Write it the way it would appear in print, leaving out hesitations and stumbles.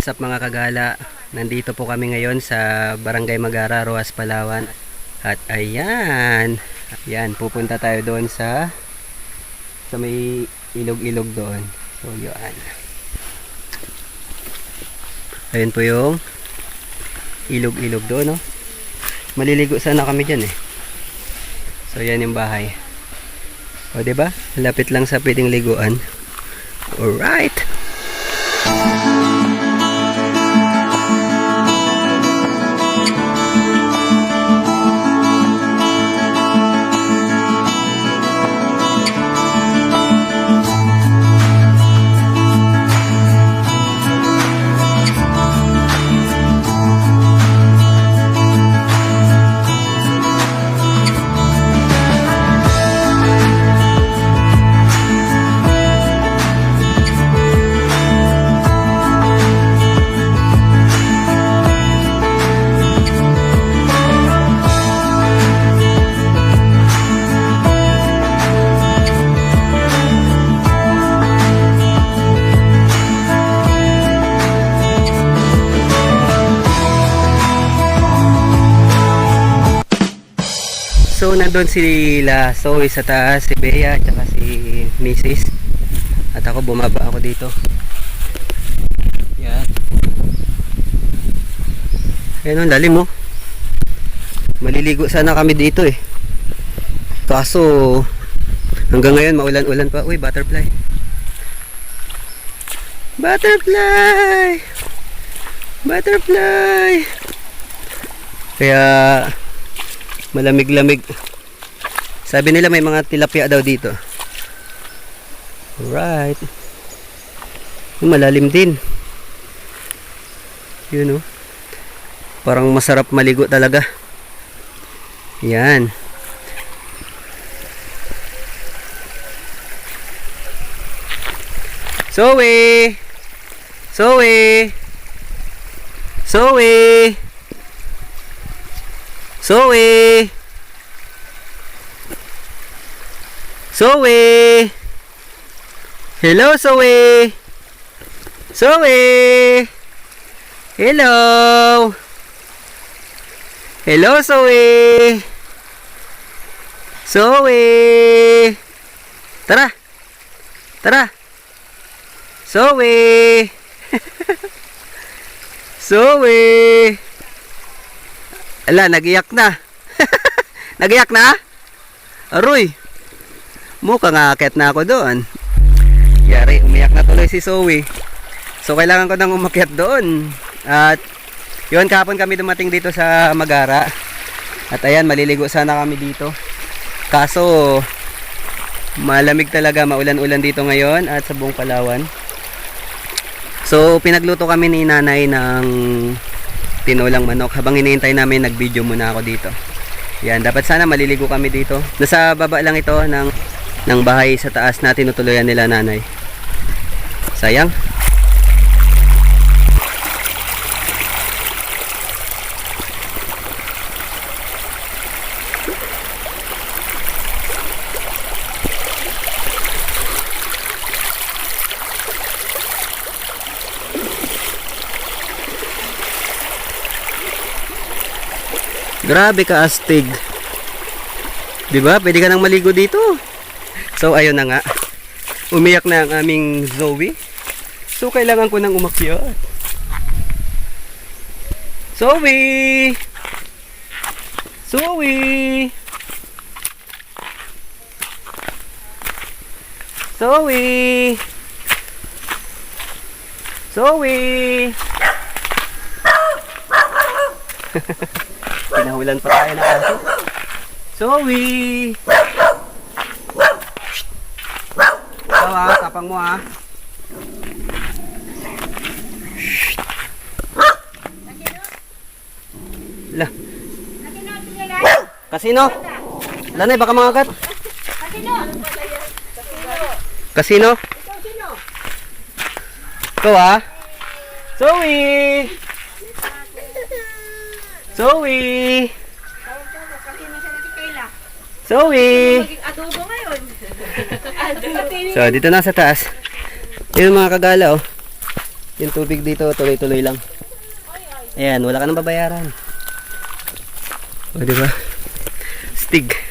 What's up mga kagala? Nandito po kami ngayon sa Barangay Magara, Roxas, Palawan. At ayan, pupunta tayo doon sa may ilog-ilog doon. So yun. Ayun po yung ilog-ilog doon, no? Maliligo sana kami dyan eh. So yan yung bahay. O diba? Lapit lang sa pwedeng liguan. Alright! So nandun sila Zoe sa taas, si Bea at saka si Mrs. At ako bumaba ako dito. Yan. Ayun ang lalim, oh. Maliligo sana kami dito eh. Kaso hanggang ngayon maulan-ulan pa. Uy, butterfly. Butterfly. Butterfly. Kaya malamig-lamig. Sabi nila may mga tilapia daw dito. Alright. Malalim din. Yun, oh. Parang masarap maligo talaga. Yan. Zoe! Zoe! Zoe! Zoe! Zoe! Hello, Zoe! Zoe! Hello! Hello, Zoe! Zoe! Tara! Tara! Zoe! Zoe! Ala, nagiyak na. Nagiyak na? Aroy. Mukhang aakyat na ako doon. Yari, umiyak na tuloy si Zoe. So, kailangan ko nang umakyat doon. At, yun, kahapon kami dumating dito sa Magara. At ayan, maliligo sana kami dito. Kaso, malamig talaga, maulan-ulan dito ngayon at sa buong Palawan. So, pinagluto kami ni nanay ng tinolang manok. Habang hinihintay namin, nag-video muna ako dito. Yan, dapat sana maliligo kami dito. Nasa baba lang ito ng bahay sa taas na tinutuluyan nila nanay. Sayang. Grabe ka astig. 'Di ba? Pwede ka nang maligo dito. So ayun na nga. Umiyak na ang aming Zoe. So kailangan ko nang umakyat. Zoe! Zoe! Zoe! Zoe! Pinahulan pa tayo ng aso. Zoe! Ikaw ha, tapang mo ha. La. Kasino? Lanay, baka mangagat. Kasino? Ikaw ha? Zoe! Zoe! Zoe! Adobo ngayon. So, dito na sa taas. Yun mga kagala, oh. Yung tubig dito, tuloy-tuloy lang. Ayan, wala ka nang babayaran. O, diba? Stig.